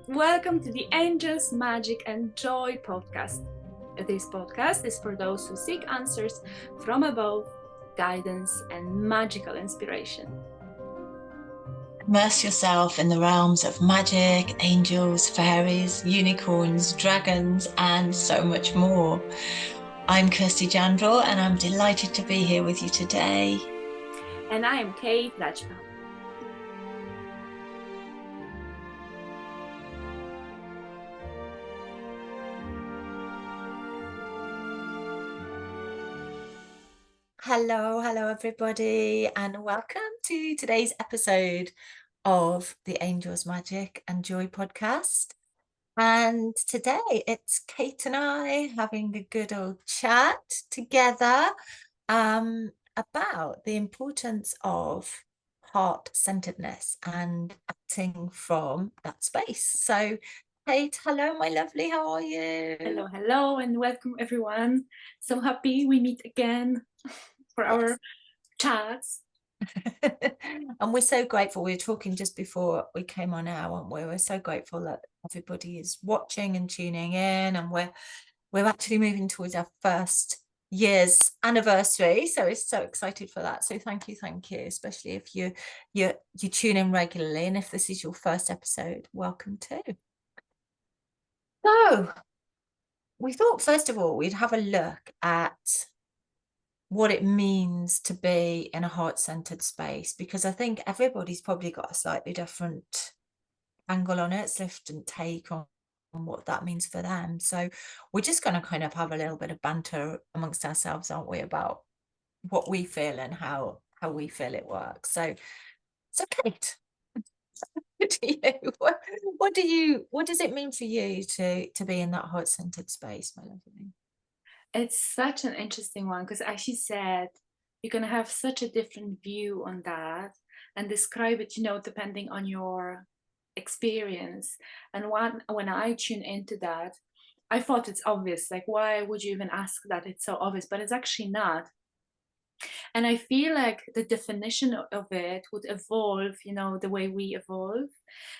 Welcome to the Angels, Magic and Joy podcast. This podcast is for those who seek answers from above, guidance and magical inspiration. Immerse yourself in the realms of magic, angels, fairies, unicorns, dragons, and so much more. I'm Kirsty Jandrell, and I'm delighted to be here with you today. And I am Kate Lachman. Hello everybody, and welcome to today's episode of the Angels, Magic and Joy podcast. And today it's Kate and I having a good old chat together about the importance of heart-centeredness and acting from that space. So Kate, hello my lovely, how are you? Hello and welcome everyone. So happy we meet again for our chats. And we're so grateful. We were talking just before we came on air, weren't we? We're so grateful that everybody is watching and tuning in, and we're actually moving towards our first year's anniversary, so we're so excited for that. So thank you, especially if you tune in regularly, and if this is your first episode, welcome too. So we thought first of all we'd have a look at what it means to be in a heart-centered space, because I think everybody's probably got a slightly different angle on it, different take on what that means for them. So we're just going to kind of have a little bit of banter amongst ourselves, aren't we, about what we feel and how we feel it works. So Kate, what does it mean for you to be in that heart-centered space, my lovely? It's such an interesting one because, as she said, you're going to have such a different view on that and describe it, depending on your experience. And when I tune into that, I thought it's obvious. Like, why would you even ask that? It's so obvious, but it's actually not. And I feel like the definition of it would evolve, the way we evolve.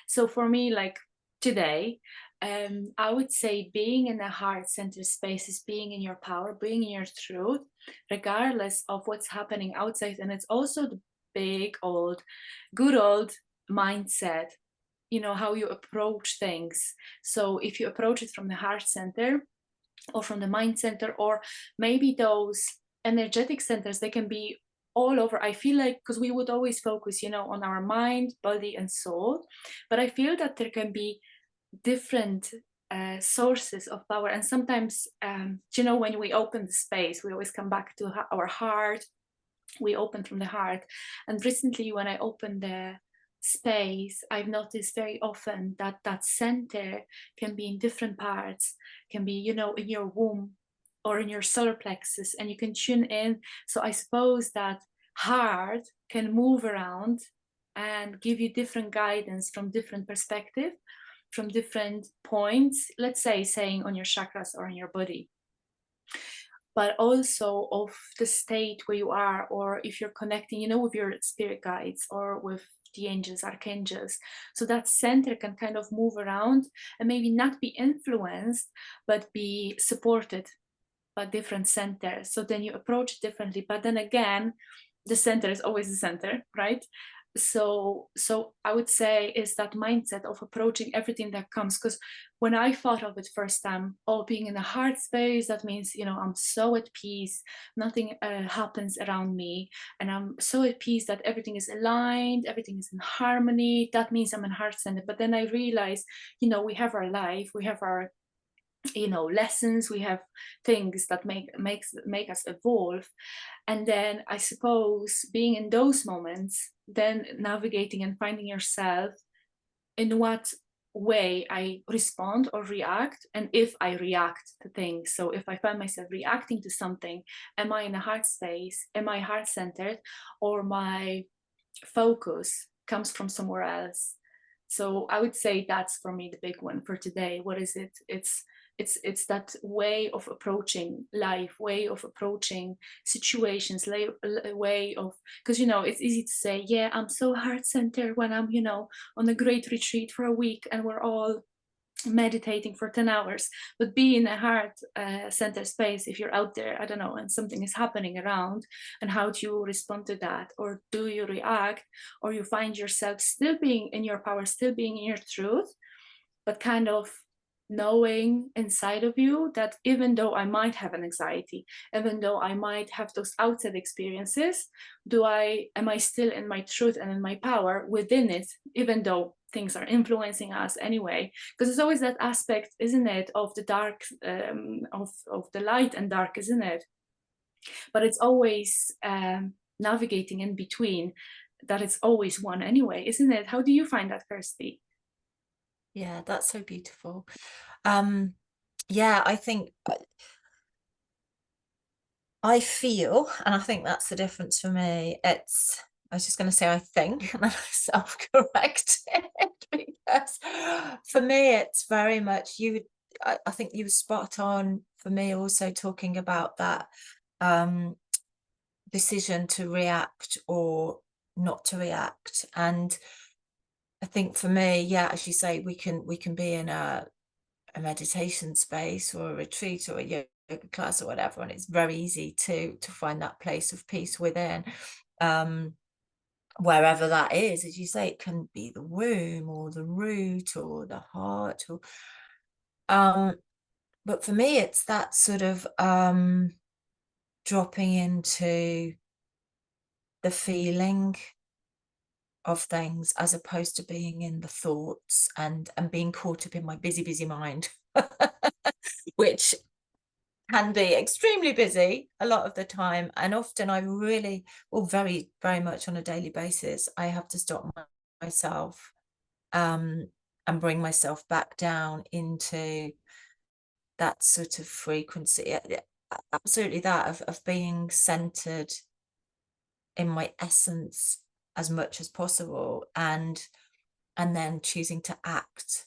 So for me, like today, I would say being in a heart center space is being in your power, being in your truth, regardless of what's happening outside. And it's also the good old mindset, how you approach things. So if you approach it from the heart center or from the mind center, or maybe those energetic centers, they can be all over. I feel like, because we would always focus, on our mind, body and soul, but I feel that there can be different sources of power. And sometimes when we open the space, we always come back to our heart. We open from the heart. And recently when I opened the space, I've noticed very often that center can be in different parts, can be in your womb or in your solar plexus, and you can tune in. So I suppose that heart can move around and give you different guidance from different perspective, from different points, let's say saying on your chakras or in your body, but also of the state where you are, or if you're connecting, with your spirit guides or with the angels, archangels. So that center can kind of move around and maybe not be influenced, but be supported by different centers. So then you approach it differently. But then again, the center is always the center, right? So I would say is that mindset of approaching everything that comes. Because when I thought of it first time, being in the heart space, that means, I'm so at peace, nothing happens around me, and I'm so at peace that everything is aligned, everything is in harmony. That means I'm in heart center. But then I realized, we have our life, we have our lessons, we have things that make us evolve. And then I suppose being in those moments, then navigating and finding yourself in what way I respond or react, and if I react to things. So if I find myself reacting to something, am I in a heart space, am I heart centered, or my focus comes from somewhere else? So I would say that's for me the big one for today. What is it? It's It's that way of approaching life, way of approaching situations, way of, because it's easy to say, yeah, I'm so heart centered when I'm on a great retreat for a week and we're all meditating for 10 hours. But be in a heart center space if you're out there, I don't know, and something is happening around, and how do you respond to that? Or do you react, or you find yourself still being in your power, still being in your truth, but kind of knowing inside of you that even though I might have an anxiety, even though I might have those outside experiences, am I still in my truth and in my power within it, even though things are influencing us anyway? Because it's always that aspect, isn't it, of the dark, of the light and dark, isn't it? But it's always navigating in between, that it's always one anyway, isn't it? How do you find that, Kirsty? Yeah, that's so beautiful. Yeah, I think I feel, and I think that's the difference for me. I was just going to say I think, and then I self-corrected because for me, it's very much I think you were spot on for me also talking about that um, decision to react or not to react. And I think for me, yeah, as you say, we can be in a meditation space or a retreat or a yoga class or whatever, and it's very easy to find that place of peace within, um wherever that is. As you say, it can be the womb or the root or the heart, or um but for me it's that sort of dropping into the feeling of things, as opposed to being in the thoughts and being caught up in my busy mind, which can be extremely busy a lot of the time. And often I really, well, very, very much on a daily basis, I have to stop myself um, and bring myself back down into that sort of frequency. Absolutely, that of being centered in my essence as much as possible, and then choosing to act,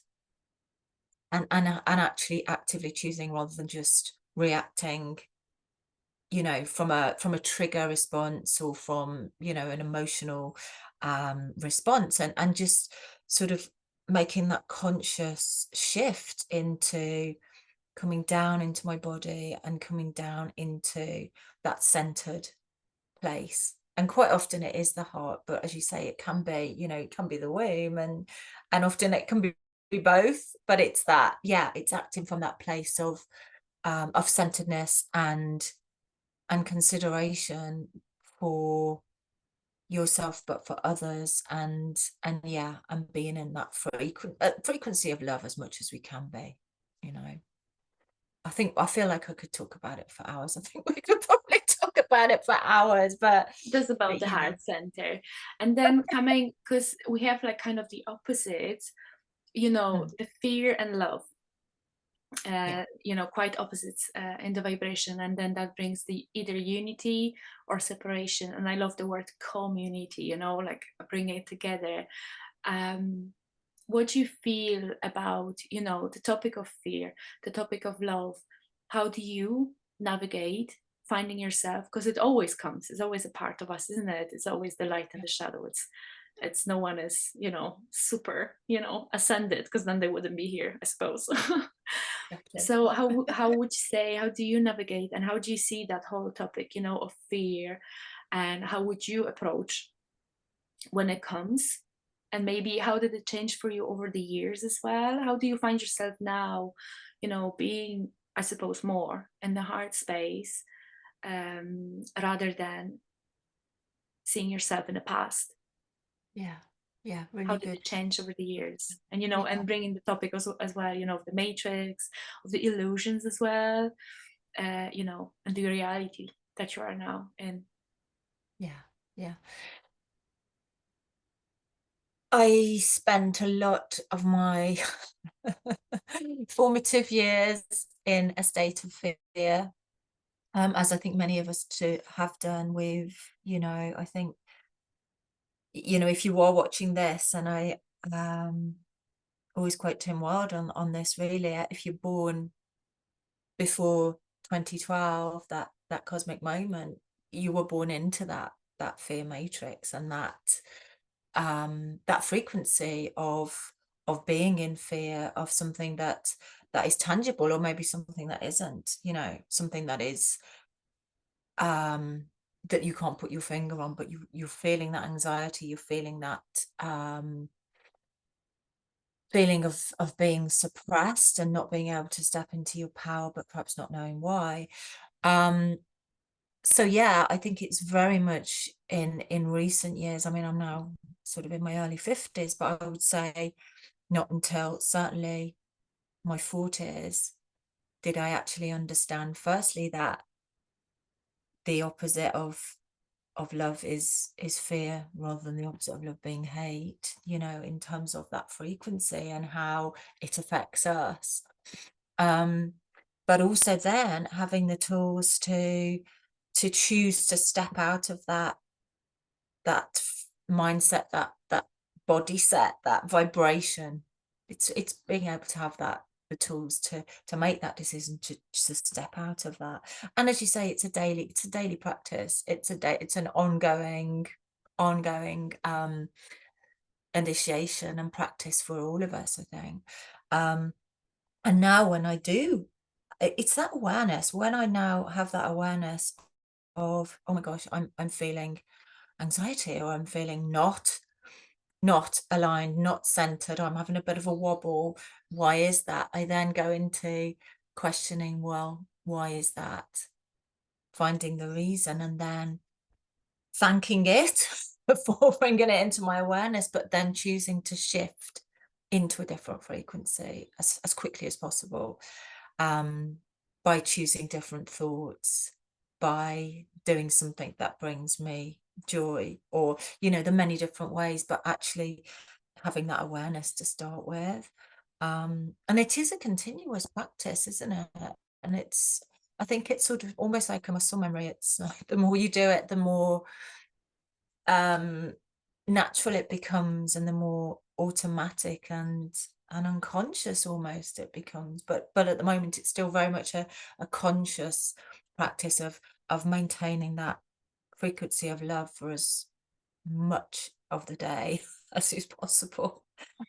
and actually actively choosing rather than just reacting, from a trigger response, or from an emotional response, and just sort of making that conscious shift into coming down into my body and coming down into that centered place. And quite often it is the heart, but as you say, it can be, it can be the womb, and often it can be both. But it's that, yeah, it's acting from that place of centeredness and consideration for yourself, but for others, and yeah, and being in that frequency of love as much as we can be. you know I feel like I could talk about it for hours. I think we could probably talk about it for hours, Just about but the yeah. heart center. And then coming, because we have like kind of the opposite, Mm, the fear and love, yeah, quite opposites in the vibration. And then that brings the either unity or separation. And I love the word community, like bringing it together. Um, what do you feel about, the topic of fear, the topic of love? How do you navigate finding yourself? Because it always comes, it's always a part of us, isn't it? It's always the light and yeah, the shadow. It's no one is, super, ascended, because then they wouldn't be here, I suppose. exactly. So how would you say, how do you navigate, and how do you see that whole topic, of fear, and how would you approach when it comes? And maybe how did it change for you over the years as well? How do you find yourself now, being, I suppose, more in the heart space, rather than seeing yourself in the past? Yeah, yeah, How really did good. it change over the years? And Yeah, and bringing the topic as well, of the matrix, of the illusions as well, and the reality that you are now in. yeah, yeah. I spent a lot of my formative years in a state of fear, as I think many of us to have done. I think, if you are watching this, and I always quote Tim Wilde on this, really, if you're born before 2012, that cosmic moment, you were born into that fear matrix, and that frequency of being in fear of something that is tangible, or maybe something that isn't, something that is that you can't put your finger on, but you're feeling that anxiety, you're feeling that feeling of being suppressed and not being able to step into your power, but perhaps not knowing why. So yeah, I think it's very much in recent years. I mean, I'm now sort of in my early 50s, but I would say not until certainly my 40s did I actually understand, firstly, that the opposite of love is fear, rather than the opposite of love being hate, in terms of that frequency and how it affects us. But also then having the tools to choose to step out of that mindset, that body set, that vibration. It's being able to have the tools to make that decision to step out of that. And as you say, it's a daily practice. It's an ongoing initiation and practice for all of us, I think. And now when I do, it's that awareness. When I now have that awareness of, oh my gosh, I'm feeling anxiety, or I'm feeling not aligned, not centered, or I'm having a bit of a wobble. Why is that? I then go into questioning, well, why is that? Finding the reason, and then thanking it for bringing it into my awareness, but then choosing to shift into a different frequency as quickly as possible, by choosing different thoughts, by doing something that brings me joy, or the many different ways, but actually having that awareness to start with. And it is a continuous practice, isn't it? And I think it's sort of almost like a muscle memory. It's like the more you do it, the more natural it becomes, and the more automatic and unconscious almost it becomes. But at the moment, it's still very much a conscious practice of maintaining that frequency of love for as much of the day as is possible.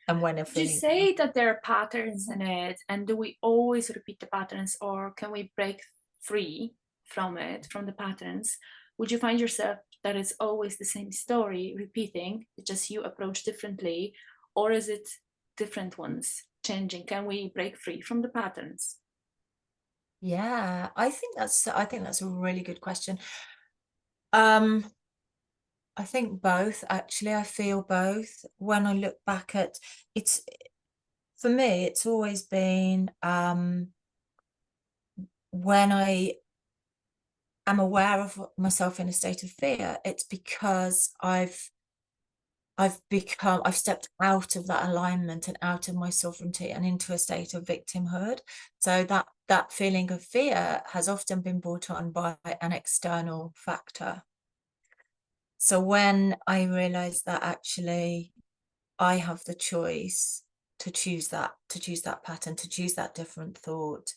And when I'm Would you feeling, say that there are patterns in it, and do we always repeat the patterns, or can we break free from it, from the patterns? Would you find yourself that it's always the same story repeating, it's just you approach differently, or is it different ones changing? Can we break free from the patterns? yeah, I think that's a really good question. I think both, actually. I feel both. When I look back at it's, for me, it's always been when I am aware of myself in a state of fear, it's because I've stepped out of that alignment and out of my sovereignty and into a state of victimhood. So that feeling of fear has often been brought on by an external factor. So when I realized that actually I have the choice to choose that pattern, to choose that different thought,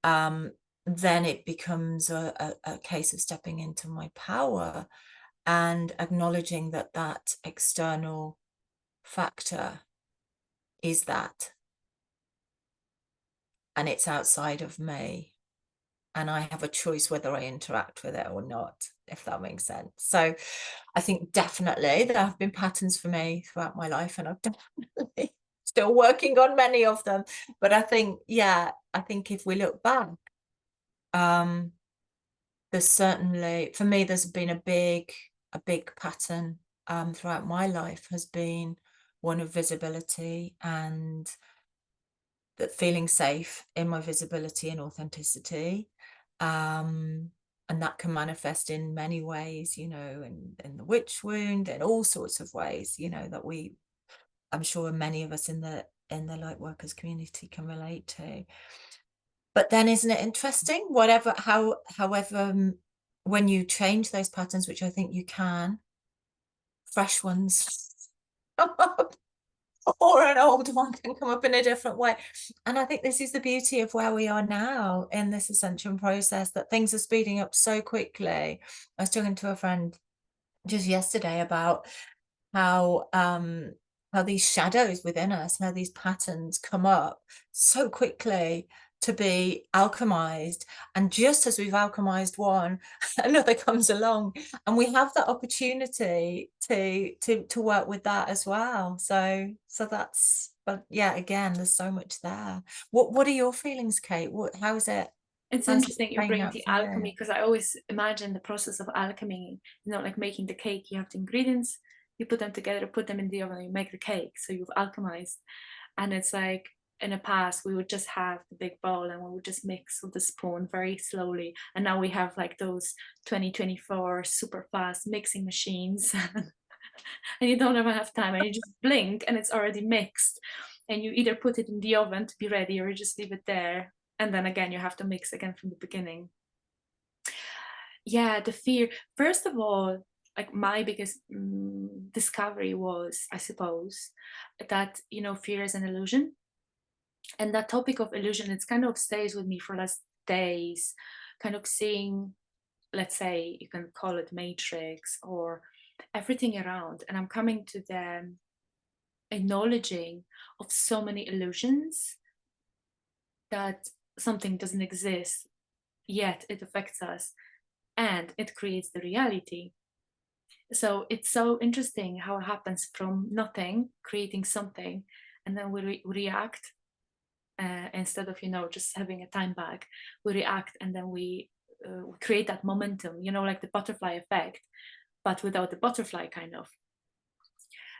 then it becomes a case of stepping into my power and acknowledging that external factor is that, and it's outside of me, and I have a choice whether I interact with it or not, if that makes sense. So I think definitely there have been patterns for me throughout my life, and I've definitely still working on many of them. But I think, yeah, if we look back, there's certainly, for me, there's been a big pattern throughout my life, has been one of visibility, and that feeling safe in my visibility and authenticity. And that can manifest in many ways, in the witch wound, in all sorts of ways, that I'm sure many of us in the light workers community can relate to. But then, isn't it interesting, however, when you change those patterns, which I think you can, fresh ones come up. or an old one can come up in a different way. And I think this is the beauty of where we are now in this ascension process, that things are speeding up so quickly. I was talking to a friend just yesterday about how these shadows within us, how these patterns come up so quickly to be alchemized, and just as we've alchemized one, another comes along, and we have that opportunity to work with that as well. So that's, but yeah, again, there's so much there. What are your feelings, Kate? It's How's it interesting you playing bring out the for you? alchemy, because I always imagine the process of alchemy, like making the cake. You have the ingredients, you put them together, put them in the oven, you make the cake. So you've alchemized. And it's like in the past, we would just have the big bowl and we would just mix with the spoon very slowly. And now we have like those 2024 super fast mixing machines. And you don't ever have time, and you just blink and it's already mixed. And you either put it in the oven to be ready or you just leave it there. And then again, you have to mix again from the beginning. Yeah, the fear. First of all, like my biggest discovery was, I suppose, that, fear is an illusion. And that topic of illusion, it's kind of stays with me for last days, kind of seeing, let's say, you can call it matrix or everything around. And I'm coming to the acknowledging of so many illusions that something doesn't exist, yet it affects us and it creates the reality. So it's so interesting how it happens from nothing, creating something, and then we react, instead of just having a time back. We react, and then we create that momentum, like the butterfly effect, but without the butterfly, kind of.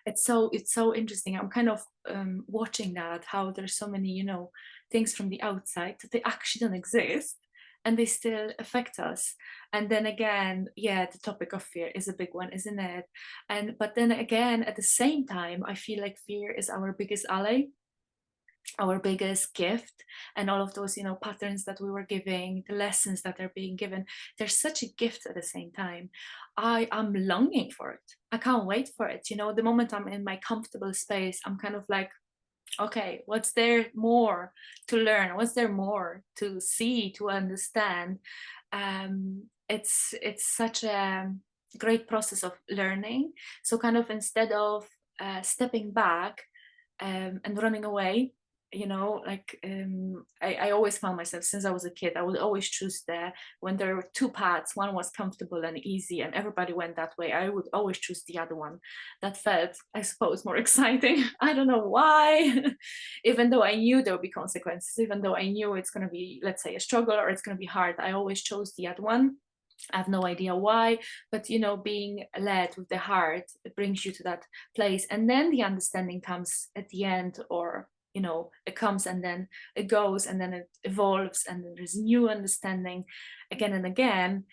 It's so interesting. I'm kind of watching that, how there's so many things from the outside that they actually don't exist, and they still affect us. And then again, yeah, the topic of fear is a big one, isn't it? And but then again, at the same time, I feel like fear is our biggest ally, our biggest gift. And all of those patterns that we were giving, the lessons that are being given, they're such a gift. At the same time, I'm longing for it. I can't wait for it. The moment I'm in my comfortable space, I'm kind of like, okay, what's there more to learn? What's there more to see, to understand? It's such a great process of learning. So kind of instead of stepping back and running away, I always found myself, since I was a kid, I would always choose when there were two paths, one was comfortable and easy and everybody went that way, I would always choose the other one. That felt, I suppose, more exciting. I don't know why. Even though I knew there would be consequences, even though I knew it's going to be, let's say, a struggle or it's going to be hard, I always chose the other one. I have no idea why, but being led with the heart, it brings you to that place. And then the understanding comes at the end, or it comes and then it goes and then it evolves and then there's new understanding again and again.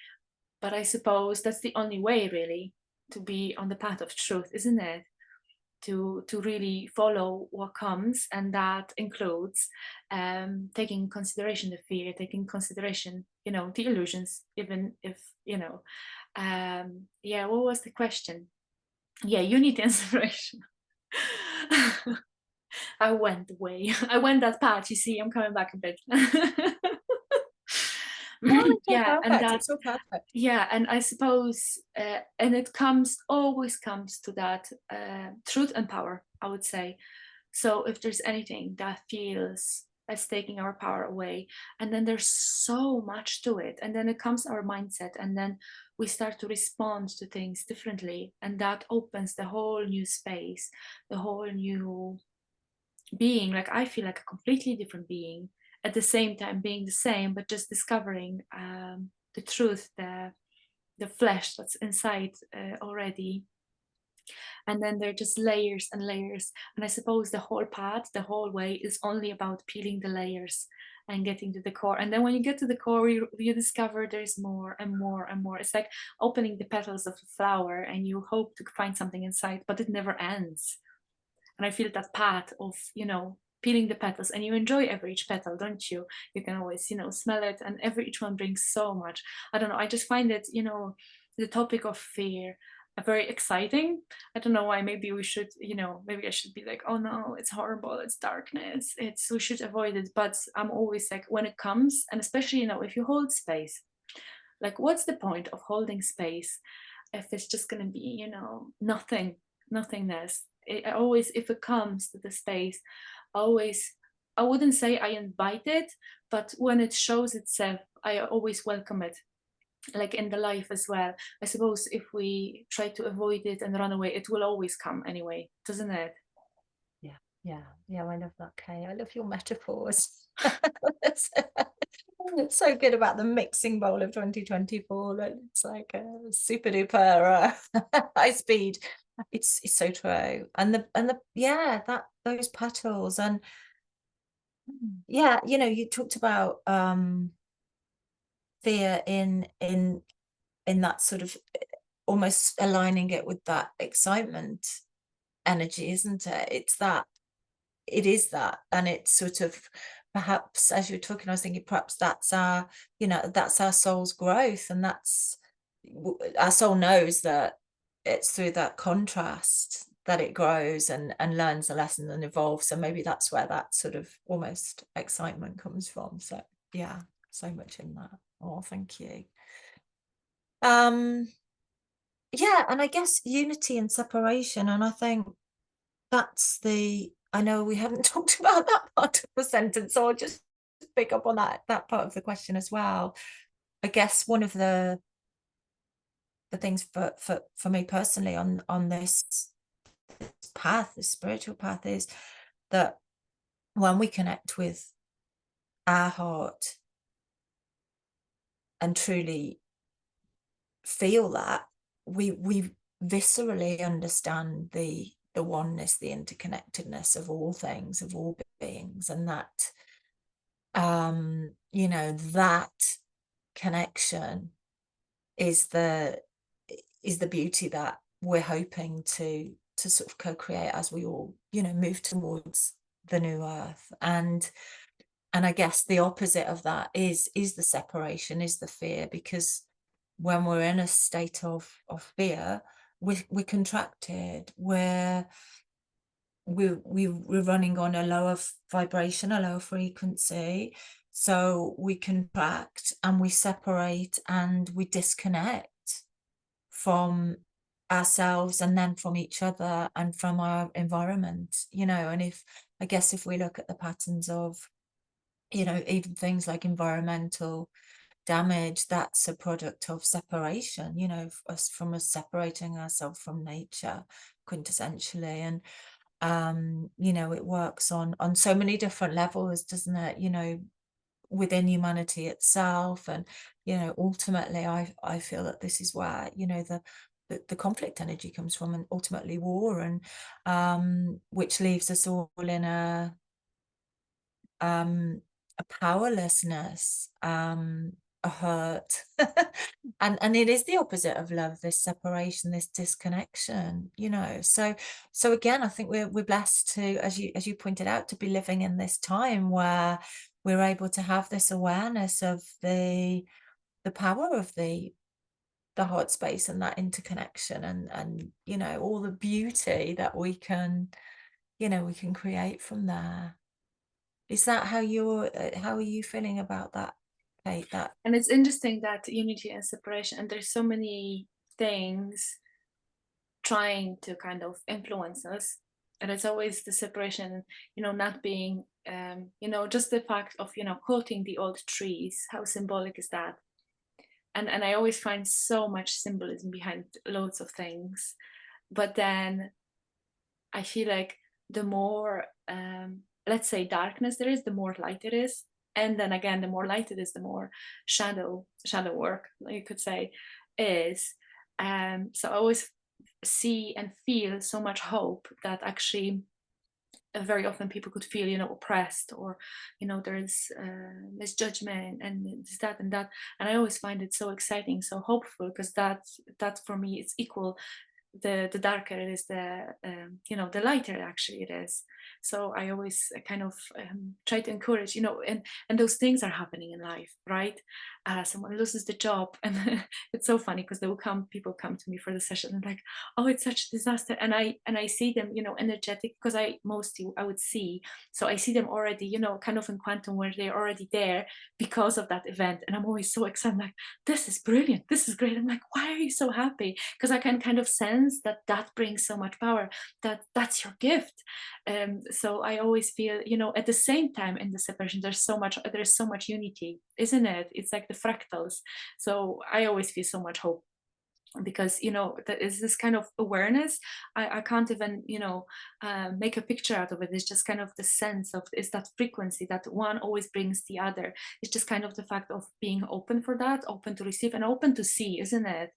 But I suppose that's the only way, really, to be on the path of truth, isn't it? To really follow what comes, and that includes taking consideration the fear, taking consideration the illusions, even if yeah, what was the question? Yeah, you need the inspiration. I went away. I went that path. You see, I'm coming back a bit. No, it's all Yeah, and perfect. that, It's all perfect. yeah, and I suppose, and it always comes to that truth and power, I would say. So if there's anything that feels that's taking our power away, and then there's so much to it, and then it comes our mindset, and then we start to respond to things differently, and that opens the whole new space, the whole new being. Like I feel like a completely different being, at the same time being the same, but just discovering the truth, the flesh that's inside already. And then there are just layers and layers. And I suppose the whole path, the whole way, is only about peeling the layers and getting to the core. And then when you get to the core, you discover there's more and more and more. It's like opening the petals of a flower and you hope to find something inside, but it never ends. And I feel that path of, peeling the petals, and you enjoy every each petal, don't you? You can always, smell it, and every each one brings so much. I don't know. I just find it, the topic of fear very exciting. I don't know why. Maybe we should, maybe I should be like, oh no, it's horrible, it's darkness, we should avoid it. But I'm always like, when it comes, and especially, if you hold space, like, what's the point of holding space if it's just going to be, nothingness? I always, if it comes to the space, always, I wouldn't say I invite it, but when it shows itself, I always welcome it, like in the life as well. I suppose if we try to avoid it and run away, it will always come anyway, doesn't it? Yeah, yeah, yeah. I love that, Kay. I love your metaphors. It's so good about the mixing bowl of 2024. It's like a super duper high speed. It's so true. And the yeah, that those petals and yeah, you talked about fear in that sort of almost aligning it with that excitement energy, isn't it? It is that, and it's sort of perhaps as you were talking, I was thinking perhaps that's that's our soul's growth, and our soul knows that it's through that contrast that it grows and learns a lesson and evolves. So maybe that's where that sort of almost excitement comes from. So yeah, so much in that. Oh, thank you. Um, yeah, and I guess unity and separation, and I think I know we haven't talked about that part of the sentence, so I'll just pick up on that part of the question as well. I guess one of the things for me personally on this path, this spiritual path, is that when we connect with our heart and truly feel that, we viscerally understand the oneness, the interconnectedness of all things, of all beings, and that that connection is the beauty that we're hoping to sort of co-create as we all move towards the new earth. And I guess the opposite of that is the separation, is the fear, because when we're in a state of fear, we're contracted, we're running on a lower vibration, a lower frequency. So we contract and we separate and we disconnect from ourselves and then from each other and from our environment, and I guess if we look at the patterns of, even things like environmental damage, that's a product of separation, us separating ourselves from nature quintessentially. And it works on so many different levels, doesn't it, within humanity itself. And ultimately I feel that this is where the conflict energy comes from, and ultimately war, and which leaves us all in a powerlessness, a hurt. And it is the opposite of love, this separation, this disconnection, so again, I think we're blessed to, as you pointed out, to be living in this time where we're able to have this awareness of the power of the heart space and that interconnection, and all the beauty that we can create from there. Is that how are you feeling about that, Kate? That And it's interesting that unity and separation, and there's so many things trying to kind of influence us. And it's always the separation, not being, just the fact of, quoting the old trees, how symbolic is that? And I always find so much symbolism behind loads of things. But then I feel like the more, let's say, darkness there is, the more light it is. And then again, the more light it is, the more shadow work, you could say, is. So I always see and feel so much hope that actually very often people could feel, oppressed, or, there's misjudgment and this, that, and that. And I always find it so exciting, so hopeful, because that for me, it's equal the darker it is, the lighter actually it is. So I always kind of try to encourage, and those things are happening in life, right? Someone loses the job, and it's so funny because people come to me for the session and like, oh, it's such a disaster, and I see them, energetic, because I would see, so I see them already, kind of in quantum, where they're already there because of that event, and I'm always so excited. I'm like, this is brilliant, this is great. I'm like, why are you so happy? Because I can kind of sense that that brings so much power, that's your gift. So I always feel, at the same time, in the separation, there's so much unity, isn't it? It's like the fractals. So I always feel so much hope, because that is this kind of awareness. I can't even make a picture out of it. It's just kind of the sense of, it's that frequency that one always brings the other. It's just kind of the fact of being open for that, open to receive, and open to see, isn't it?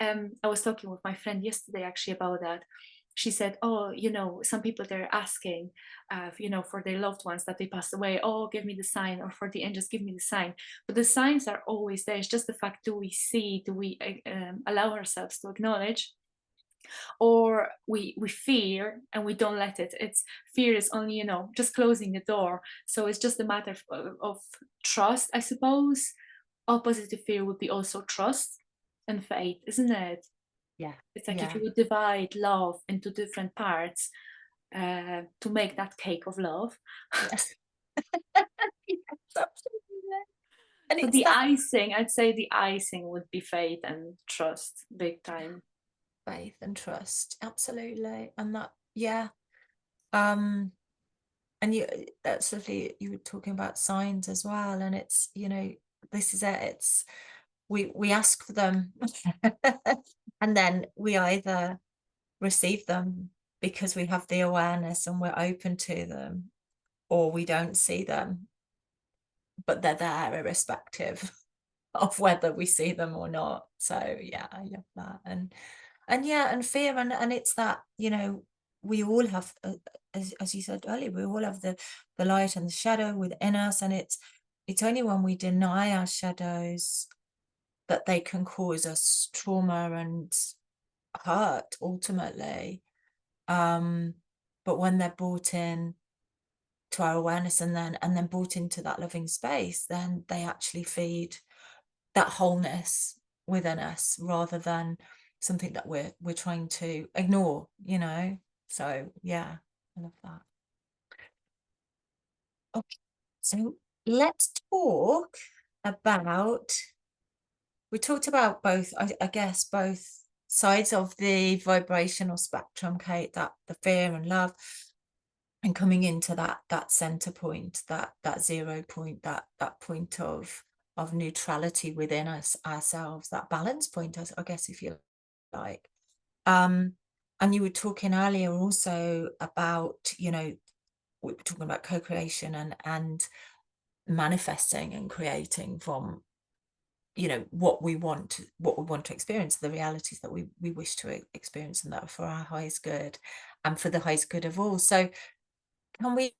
I was talking with my friend yesterday actually about that. She said, oh, some people, they're asking for their loved ones that they passed away, oh, give me the sign, or for the angels, give me the sign. But the signs are always there. It's just the fact, do we see, do we allow ourselves to acknowledge, or we fear and we don't let it. It's fear is only, just closing the door. So it's just a matter of trust, I suppose. Opposite to fear would be also trust and faith, isn't it? Yeah. It's like, if Yeah. you would divide love into different parts, to make that cake of love. Yes. Yes, absolutely. And So it's the that icing, I'd say the icing would be faith and trust, big time. faith and trust. Absolutely. And that, yeah. Um, and that's lovely. You were talking about signs as well. And it's, this is it. It's, we ask for them and then we either receive them because we have the awareness and we're open to them, or we don't see them, but they're there irrespective of whether we see them or not. So yeah, I love that. And yeah, and fear, and it's that, we all have, as you said earlier, we all have the light and the shadow within us, and it's only when we deny our shadows that they can cause us trauma and hurt ultimately. But when they're brought in to our awareness, and then brought into that loving space, then they actually feed that wholeness within us, rather than something that we're. Trying to ignore. So yeah, I love that. Okay, so let's talk about, we talked about both, I guess, both sides of the vibrational spectrum, Kate, that the fear and love, and coming into that center point, that 0 point, that point of neutrality within ourselves, that balance point, I guess, if you like. And you were talking earlier also about, we were talking about co-creation and manifesting and creating from, what we want to experience, the realities that we wish to experience, and that for our highest good and for the highest good of all. So can we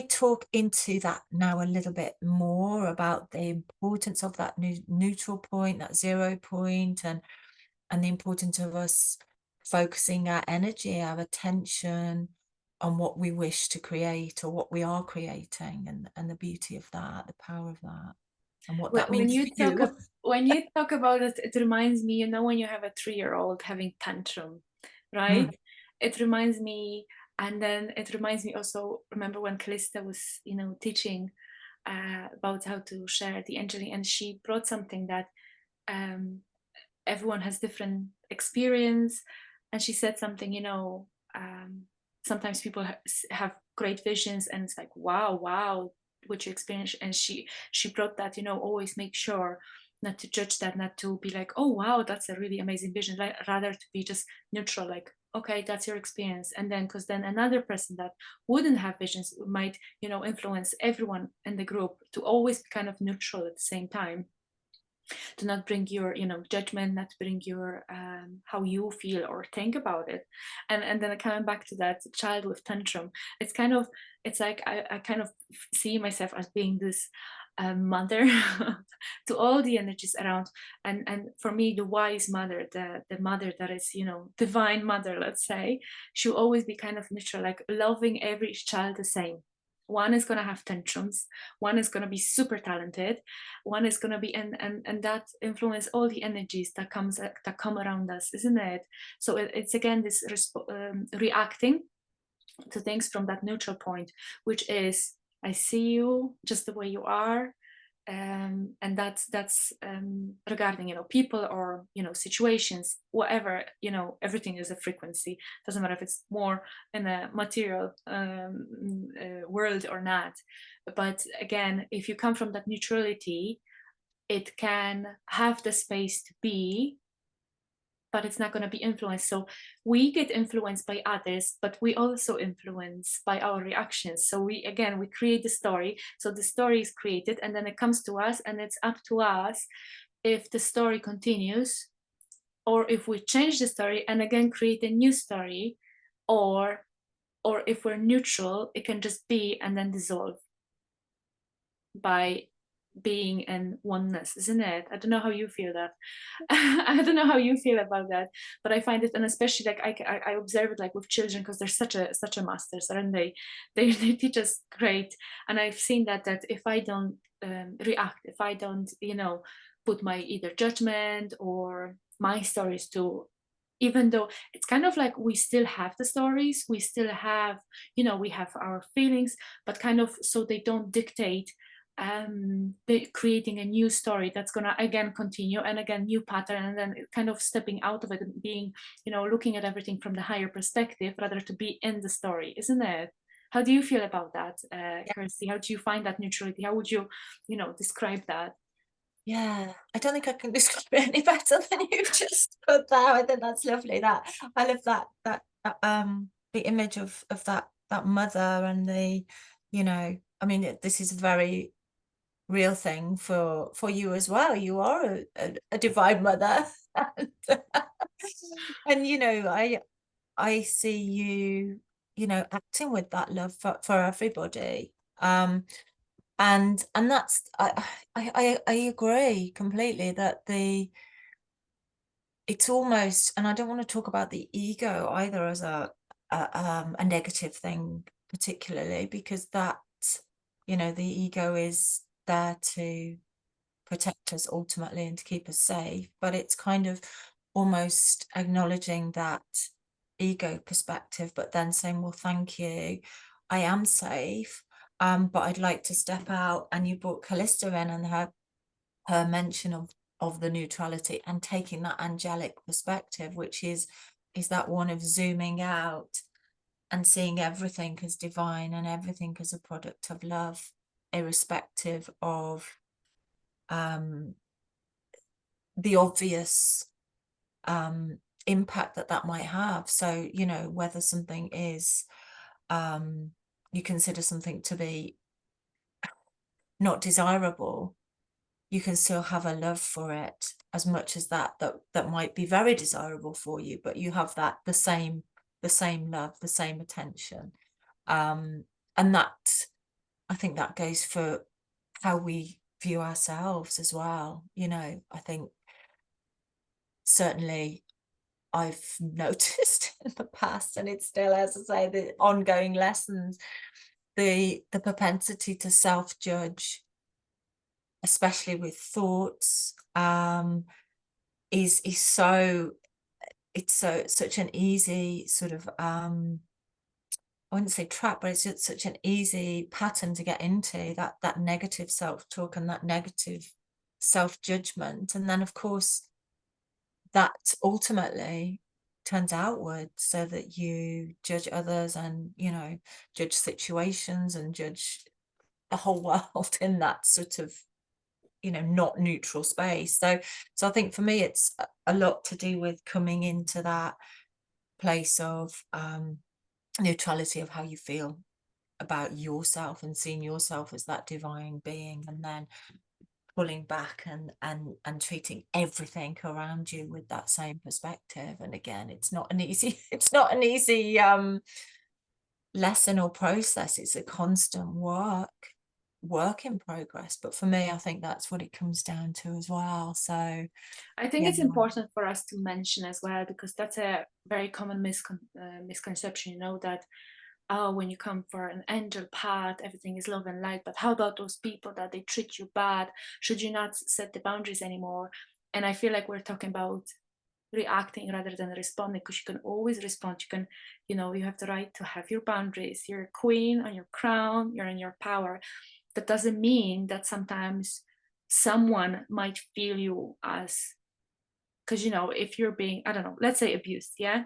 talk into that now a little bit more about the importance of that neutral point, that 0 point, and the importance of us focusing our energy, our attention on what we wish to create, or what we are creating, and the beauty of that, the power of that, and what that When means for you talk you. when you talk about it, it reminds me, when you have a 3-year-old having tantrum, right? Mm, It reminds me, and then it reminds me also. Remember when Calista was, teaching about how to share the angelic, and she brought something that um, everyone has different experience, and she said something, sometimes people have great visions, and it's like, wow, wow, what you experience. And she brought that, always make sure not to judge that, not to be like, oh wow, that's a really amazing vision, rather to be just neutral, like, okay, that's your experience. And then, because then another person that wouldn't have visions might, influence everyone in the group, to always be kind of neutral at the same time, to not bring your, judgment, not to bring your how you feel or think about it. And then coming back to that child with tantrum, it's like I kind of see myself as being this mother to all the energies around. And for me, the wise mother, the mother that is, divine mother, let's say, she'll always be kind of neutral, like loving every child the same. One is going to have tantrums, one is going to be super talented, one is going to be, and that influence all the energies that come around us, isn't it? So it's again this reacting to things from that neutral point, which is, I see you just the way you are. And that's regarding, people, or situations, whatever, everything is a frequency. Doesn't matter if it's more in a material world or not. But again, if you come from that neutrality, it can have the space to be, but it's not going to be influenced. So we get influenced by others, but we also influence by our reactions. So we create the story. So the story is created, and then it comes to us, and it's up to us if the story continues, or if we change the story and again create a new story, or if we're neutral, it can just be and then dissolve by being in oneness, isn't it? I don't know how you feel that. I don't know how you feel about that, but I find it, and especially like I observe it like with children, because they're such a masters, aren't they? They teach us great, and I've seen that if I don't react, if I don't put my either judgment or my stories to, even though it's kind of like we still have the stories, we still have, we have our feelings, but kind of so they don't dictate creating a new story that's gonna again continue, and again new pattern, and then kind of stepping out of it and being, looking at everything from the higher perspective rather to be in the story, isn't it? How do you feel about that, Kirsty? How do you find that neutrality? How would you, describe that? Yeah, I don't think I can describe it any better than you've just put there. I think that's lovely. That I love the image of that mother and the, I mean, this is a very real thing for you as well. You are a divine mother, and, and I see you, acting with that love for everybody. And that's I agree completely that it's almost, and I don't want to talk about the ego either as a negative thing particularly, because that, the ego is there to protect us ultimately and to keep us safe, but it's kind of almost acknowledging that ego perspective, but then saying, well, thank you, I am safe, but I'd like to step out. And you brought Callista in, and her mention of the neutrality and taking that angelic perspective, which is that one of zooming out and seeing everything as divine and everything as a product of love, irrespective of the obvious impact that might have. So, whether something is, you consider something to be not desirable, you can still have a love for it as much as that might be very desirable for you, but you have the same love, the same attention. And that, I think that goes for how we view ourselves as well. I think certainly I've noticed in the past, and it's still, as I say, the ongoing lessons, the propensity to self-judge, especially with thoughts, is so, it's such an easy sort of I wouldn't say trap, but it's just such an easy pattern to get into, that negative self-talk and that negative self-judgment. And then of course that ultimately turns outward, so that you judge others and judge situations and judge the whole world in that sort of not neutral space. So I think for me it's a lot to do with coming into that place of neutrality, of how you feel about yourself and seeing yourself as that divine being, and then pulling back and treating everything around you with that same perspective. And again, it's not an easy lesson or process. It's a constant work. work in progress. But for me, I think that's what it comes down to as well. So I think yeah, it's important for us to mention as well, because that's a very common misconception, that when you come for an angel path, everything is love and light. But how about those people that they treat you bad? Should you not set the boundaries anymore? And I feel like we're talking about reacting rather than responding, because you can always respond. You can, you have the right to have your boundaries. You're a queen on your crown, you're in your power. That doesn't mean that sometimes someone might feel you as, because if you're being, I don't know, let's say abused, yeah,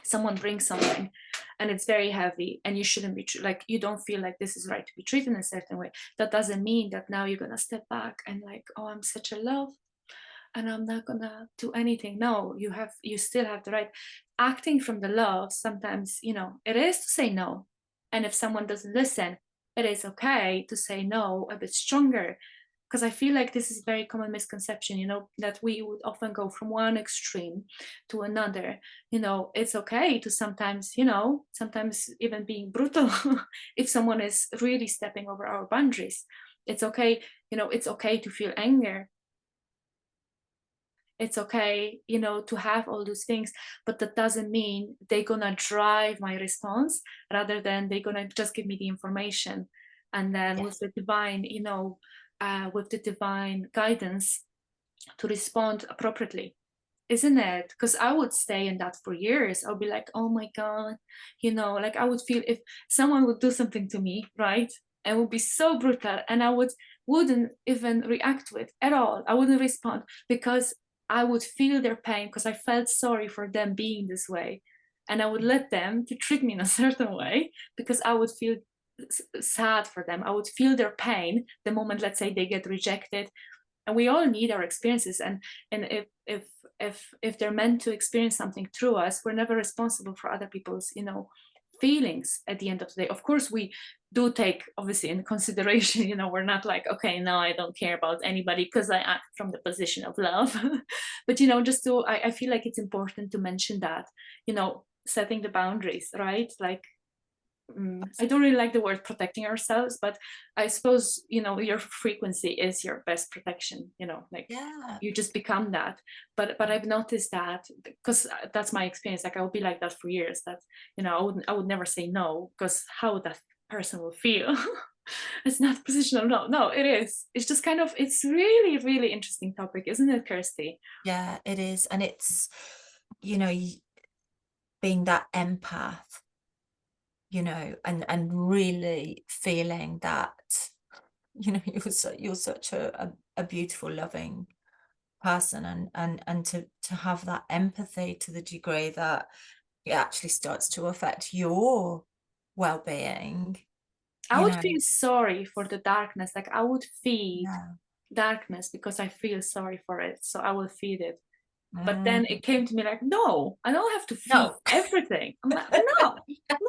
someone brings something and it's very heavy and you shouldn't be like, you don't feel like this is right to be treated in a certain way. That doesn't mean that now you're gonna step back and like, oh, I'm such a love and I'm not gonna do anything. No, you still have the right. Acting from the love, sometimes, it is to say no. And if someone doesn't listen, it is okay to say no a bit stronger. Because I feel like this is a very common misconception, that we would often go from one extreme to another. It's okay to sometimes, sometimes even being brutal if someone is really stepping over our boundaries. It's okay, it's okay to feel anger. It's okay, to have all those things, but that doesn't mean they're gonna drive my response, rather than they're gonna just give me the information. And then with yes, the divine, with the divine guidance to respond appropriately, isn't it? Because I would stay in that for years. I'll be like, oh my God, like I would feel if someone would do something to me, right? And would be so brutal, and I wouldn't even react to it at all. I wouldn't respond, because I would feel their pain, because I felt sorry for them being this way. And I would let them to treat me in a certain way, because I would feel sad for them. I would feel their pain the moment, let's say, they get rejected. And we all need our experiences, and if they're meant to experience something through us, we're never responsible for other people's feelings at the end of the day. Of course, we do take obviously in consideration, we're not like, okay, no, I don't care about anybody because I act from the position of love. But just to, I feel like it's important to mention that, setting the boundaries, right? Like, I don't really like the word protecting ourselves, but I suppose, your frequency is your best protection, like yeah, you just become that. But I've noticed that, because that's my experience. Like I would be like that for years, that, I would never say no, because how that person will feel. It's not positional. No, no, it is. It's just kind of, it's really, really interesting topic, isn't it, Kirsty? yeah, it is. And it's, you know, being that empath, and really feeling that, you're such a beautiful, loving person, and to have that empathy to the degree that it actually starts to affect your well-being, I you would know. feel sorry for the darkness. Like I would feed Yeah. darkness because I feel sorry for it. So I will feed it. But then Mm, it came to me like, no, I don't have to feed no. everything. I'm like, no,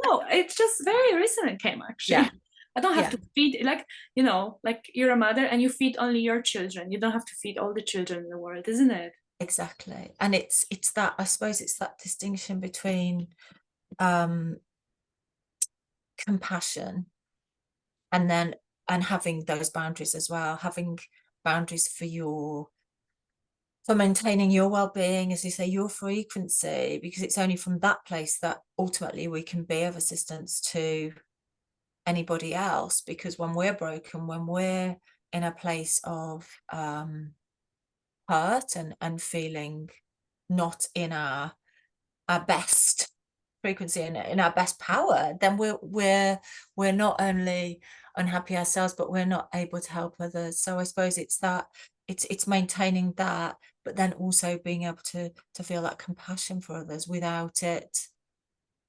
no, it's just very recent it came Yeah, actually. I don't have yeah, to feed, like, like you're a mother and you feed only your children. You don't have to feed all the children in the world, isn't it? exactly. And it's that, I suppose it's that distinction between um compassion, and having those boundaries as well, having boundaries for maintaining your well-being, as you say, your frequency, because it's only from that place that ultimately we can be of assistance to anybody else. Because when we're broken, when we're in a place of hurt, and feeling not in our best frequency and in our best power, then we're not only unhappy ourselves, but we're not able to help others. So I suppose it's that, it's maintaining that, but then also being able to feel that compassion for others without it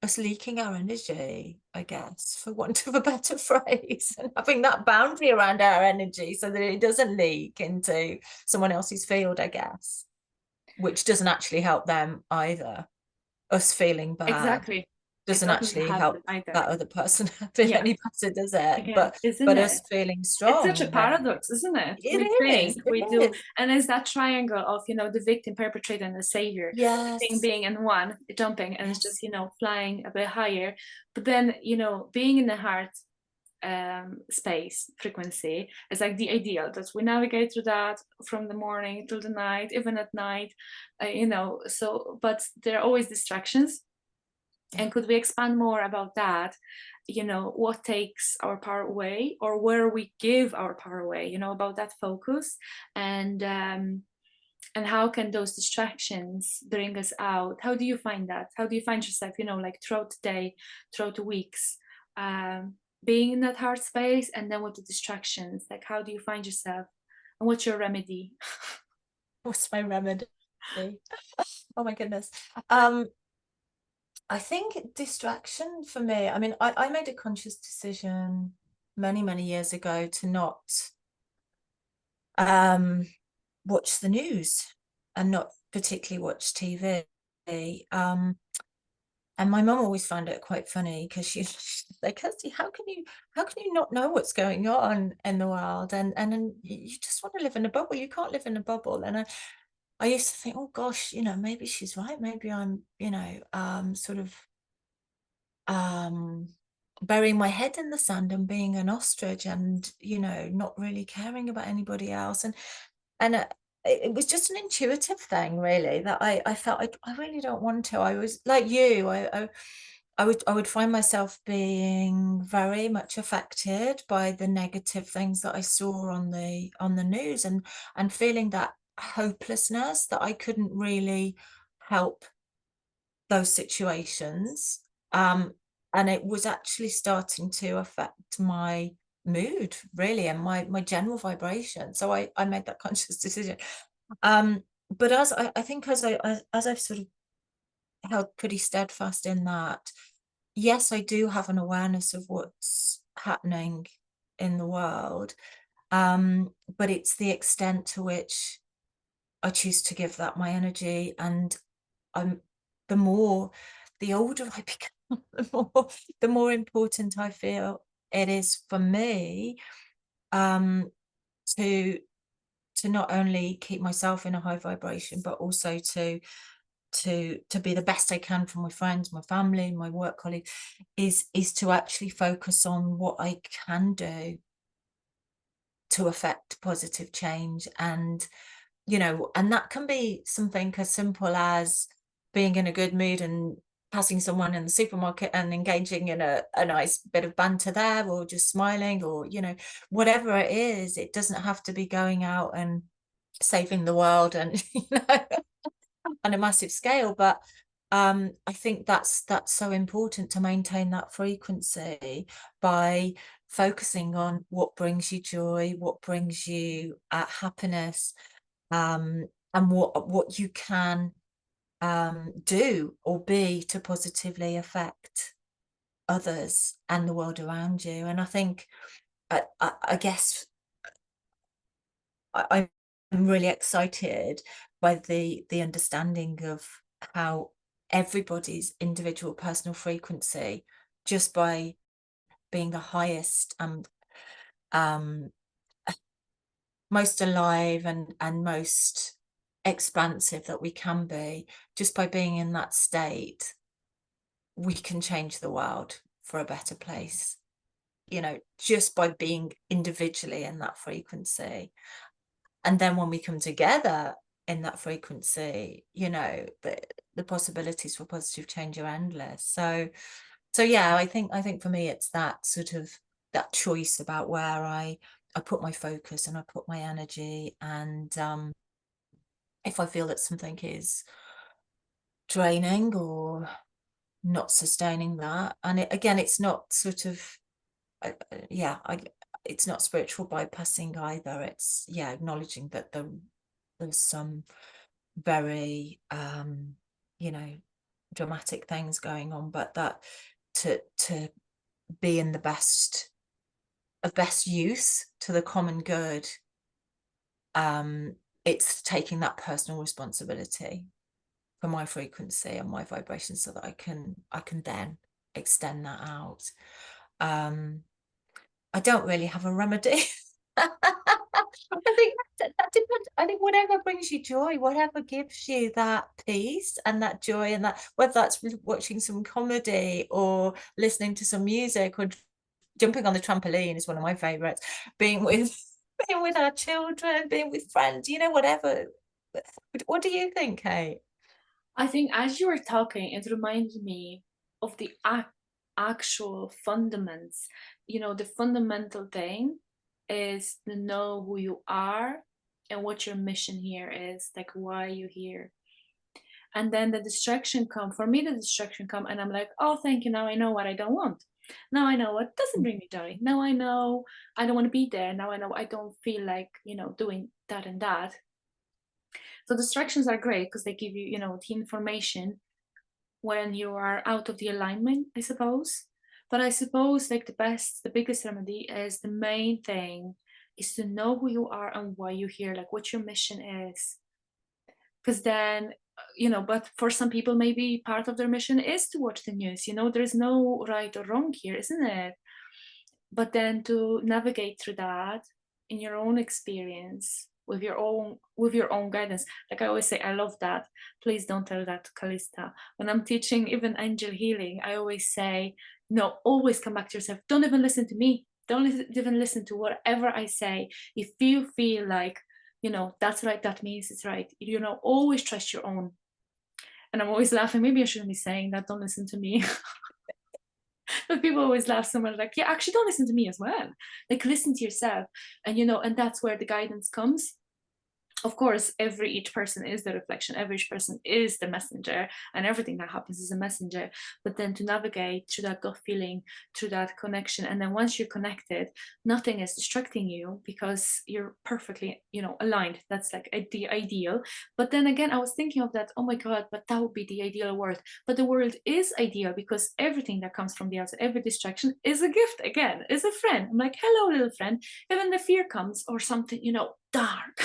us leaking our energy, I guess, for want of a better phrase, and having that boundary around our energy so that it doesn't leak into someone else's field, I guess, which doesn't actually help them either. Us feeling bad Exactly. It doesn't doesn't actually help help them either. that other person feel Yeah. any better, does it? Again, But isn't us it? feeling It's such a strong, then paradox, isn't it? it We think is, it we do, is. and it's that triangle of, the victim, perpetrator, and the savior. Thing Yes, being in one, jumping, and it's yes, just, flying a bit higher. But then, being in the heart, space frequency. It's like the ideal that we navigate through that from the morning till the night, even at night, so but there are always distractions. Yeah. And could we expand more about that? What takes our power away, or where we give our power away, about that focus. And how can those distractions bring us out? How do you find that? How do you find yourself, like throughout the day, throughout the weeks, um, being in that heart space, and then with the distractions? Like, how do you find yourself, and what's your remedy? What's my remedy? Oh my goodness. I think distraction for me, I mean, I made a conscious decision many, many years ago to not watch the news and not particularly watch TV. And my mum always found it quite funny because she's like, Kirsty, how can you not know what's going on in the world? And then you just want to live in a bubble. You can't live in a bubble. And I used to think, oh gosh, maybe she's right. Maybe I'm, sort of burying my head in the sand and being an ostrich and, not really caring about anybody else. And it was just an intuitive thing, really, that I felt I really don't want to. I was like you, I would find myself being very much affected by the negative things that I saw on the news, and feeling that hopelessness that I couldn't really help those situations. And it was actually starting to affect my mood, really, and my general vibration. So I made that conscious decision. But as I think as I've sort of held pretty steadfast in that, yes, I do have an awareness of what's happening in the world. But it's the extent to which I choose to give that my energy. And I'm the older I become, the more important I feel it is for me, to not only keep myself in a high vibration, but also to be the best I can for my friends, my family, my work colleagues, is to actually focus on what I can do to affect positive change. And and that can be something as simple as being in a good mood and passing someone in the supermarket and engaging in a nice bit of banter there, or just smiling, or whatever it is. It doesn't have to be going out and saving the world and on a massive scale, but I think that's so important to maintain that frequency by focusing on what brings you joy, what brings you happiness, and what you can do or be to positively affect others and the world around you. And I think I guess I'm really excited by the understanding of how everybody's individual personal frequency, just by being the highest and um most alive and most expansive that we can be, just by being in that state, we can change the world for a better place, just by being individually in that frequency. And then when we come together in that frequency, the possibilities for positive change are endless. So yeah, I think for me it's that sort of that choice about where I put my focus and I put my energy. And if I feel that something is draining or not sustaining that, and again, it's not sort of yeah, it's not spiritual bypassing either. It's acknowledging that there's some very dramatic things going on, but that to be in the best use to the common good, it's taking that personal responsibility for my frequency and my vibration, so that I can then extend that out. I don't really have a remedy. I think that depends. I think whatever brings you joy, whatever gives you that peace and that joy, and that, whether that's watching some comedy or listening to some music or jumping on the trampoline is one of my favorites. Being with being with our children, being with friends, whatever. What do you think, Kate? I think as you were talking, it reminded me of the actual fundaments. The fundamental thing is to know who you are and what your mission here is, like why you're here. And then the distraction come. For me, the distraction come, and I'm like, oh, thank you. Now I know what I don't want. Now I know what doesn't bring me joy. Now I know I don't want to be there. Now I know I don't feel like doing that and that. So distractions are great because they give you, the information when you are out of the alignment, I suppose. But I suppose like the biggest remedy is the main thing is to know who you are and why you're here, like what your mission is. Because then, but for some people, maybe part of their mission is to watch the news. There's no right or wrong here, isn't it? But then to navigate through that in your own experience with your own guidance, like I always say, I love that. Please don't tell that to Callista. When I'm teaching even angel healing, I always say, no, always come back to yourself. Don't even listen to me. Don't even listen to whatever I say. If you feel like that's right, that means it's right. Always trust your own. And I'm always laughing, maybe I shouldn't be saying that, don't listen to me. But people always laugh so much, like, yeah, actually don't listen to me as well, like listen to yourself. And that's where the guidance comes. Of course, each person is the reflection, every person is the messenger, and everything that happens is a messenger. But then to navigate through that gut feeling, through that connection, and then once you're connected, nothing is distracting you because you're perfectly, aligned. That's like the ideal. But then again, I was thinking of that, oh my God, but that would be the ideal world. But the world is ideal because everything that comes from the outside, every distraction is a gift, again, is a friend. I'm like, hello, little friend. Even the fear comes or something, dark.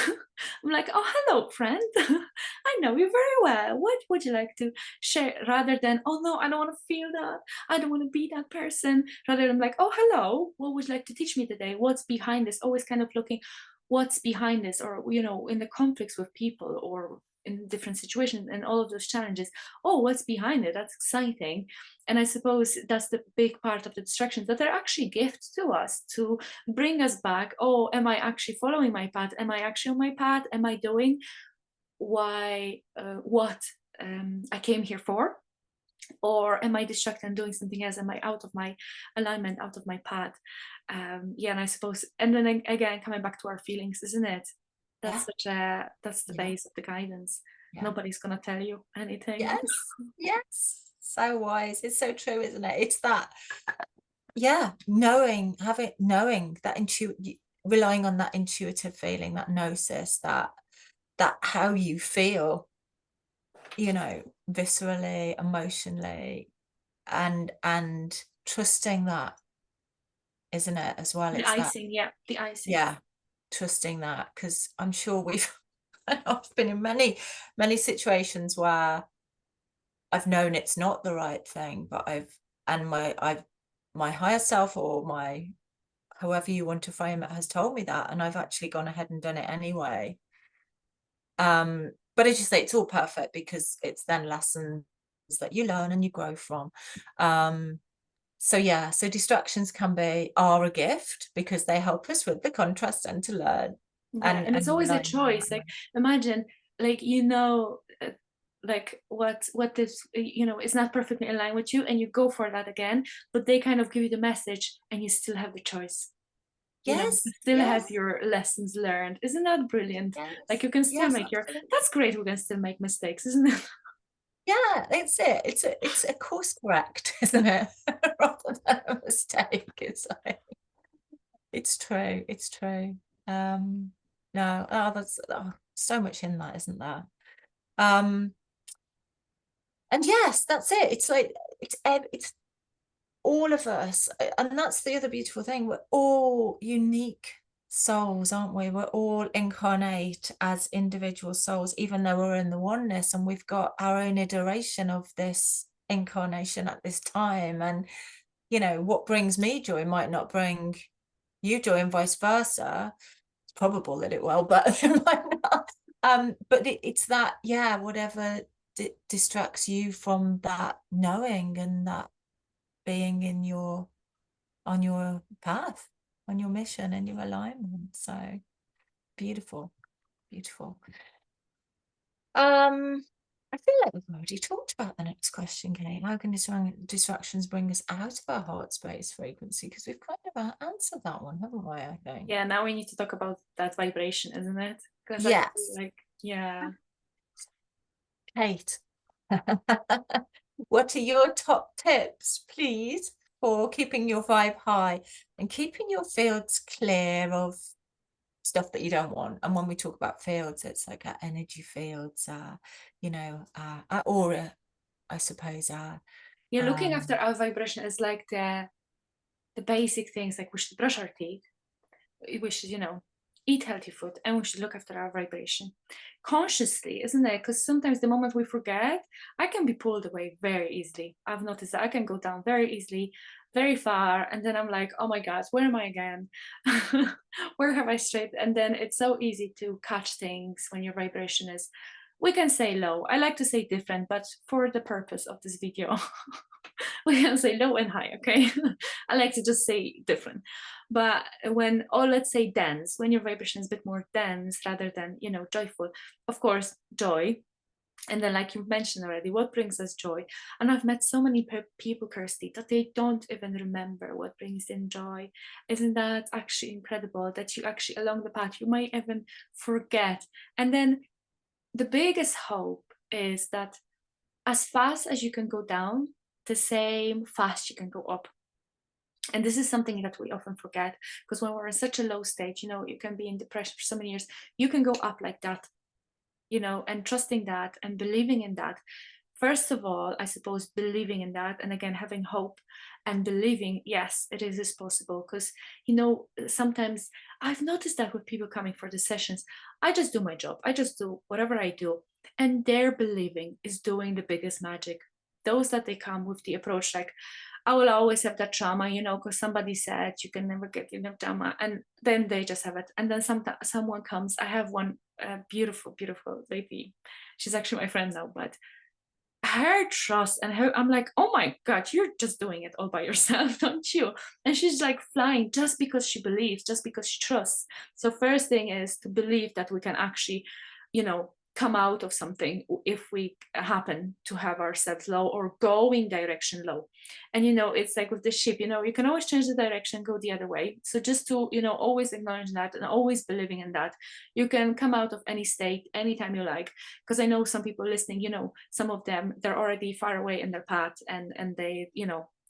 I'm like, oh, hello, friend. I know you very well. What would you like to share? Rather than, oh, no, I don't want to feel that. I don't want to be that person. Rather than like, oh, hello. What would you like to teach me today? What's behind this? Always kind of looking what's behind this, or, in the conflicts with people or in different situations and all of those challenges. Oh, what's behind it? That's exciting. And I suppose that's the big part of the distractions, that they're actually gifts to us to bring us back. Oh, am I actually following my path? Am I actually on my path? Am I doing what I came here for? Or am I distracted and doing something else? Am I out of my alignment, out of my path? Yeah, and I suppose, and then again, coming back to our feelings, isn't it? Yeah, That's the yeah, base of the guidance. yeah. Nobody's gonna tell you anything. Yes, yes. So wise. It's so true, isn't it? It's that, yeah, knowing that relying on that intuitive feeling, that gnosis, that how you feel, viscerally, emotionally, and trusting that, isn't it, as well? The It's that, icing, yeah, the icing. yeah, trusting that, because I'm sure I've been in many situations where I've known it's not the right thing, but my higher self, or my, however you want to frame it, has told me that, and I've actually gone ahead and done it anyway. But as you say, it's all perfect because it's then lessons that you learn and you grow from. So yeah, so distractions are a gift because they help us with the contrast and to learn, Yeah, and and it's always a relying on choice. that. Like imagine, like like what this is not perfectly in line with you, and you go for that again, but they kind of give you the message, and you still have the choice. You Yes, still have yes, your lessons learned. Isn't that brilliant? Like yes, you can still yes, make your. absolutely. That's great. We can still make mistakes, isn't it? Yeah, it's it. It's a course correct, isn't it? Rather than a mistake. It's true. It's true. No, that's so much in that, isn't there? Um, and yes, that's it. It's like it's all of us, and that's the other beautiful thing. We're all unique souls, aren't we? We're all incarnate as individual souls, even though we're in the oneness, and we've got our own iteration of this incarnation at this time. And what brings me joy might not bring you joy, and vice versa. It's probable that it will, but it might not. But it's that, yeah, whatever distracts you from that knowing, and that being in your on your path, on your mission and your alignment. So beautiful, beautiful. I feel like we've already talked about the next question, Kate. How can distractions bring us out of our heart space frequency? Because we've kind of answered that one, haven't we, I think? Yeah, now we need to talk about that vibration, isn't it? Because I feel Yes. like, yeah. Kate, what are your top tips, please, for keeping your vibe high and keeping your fields clear of stuff that you don't want? And when we talk about fields, it's like our energy fields, our aura, I suppose. Yeah, looking after our vibration is like the basic things, like we should brush our teeth, we should, eat healthy food, and we should look after our vibration consciously, isn't it? Because sometimes the moment we forget, I can be pulled away very easily. I've noticed that I can go down very easily, very far, and then I'm like, oh my god, where am I again? Where have I strayed? And then it's so easy to catch things when your vibration is, we can say low, I like to say different, but for the purpose of this video we can say low and high, okay? I like to just say different. But when, or let's say dense, when your vibration is a bit more dense rather than, joyful, of course, joy. And then, like you mentioned already, what brings us joy? And I've met so many people, Kirsty, that they don't even remember what brings them joy. Isn't that actually incredible? That you actually, along the path, you might even forget. And then the biggest hope is that as fast as you can go down, the same fast you can go up. And this is something that we often forget, because when we're in such a low state, you can be in depression for so many years, you can go up like that, and trusting that and believing in that. First of all, I suppose believing in that, and again, having hope and believing, yes, it is possible. Because, sometimes I've noticed that with people coming for the sessions, I just do my job, I just do whatever I do, and their believing is doing the biggest magic. Those that they come with the approach like, I will always have that trauma, because somebody said you can never get enough trauma, and then they just have it. And then someone comes. I have one beautiful, beautiful lady. She's actually my friend now, but her trust and her, I'm like, oh my god, you're just doing it all by yourself, don't you? And she's like flying just because she believes, just because she trusts. So first thing is to believe that we can actually, come out of something if we happen to have ourselves low or going direction low. And it's like with the ship, you can always change the direction, go the other way. So just to, always acknowledge that and always believing in that, you can come out of any state anytime you like. Because I know some people listening, some of them, they're already far away in their path, and they,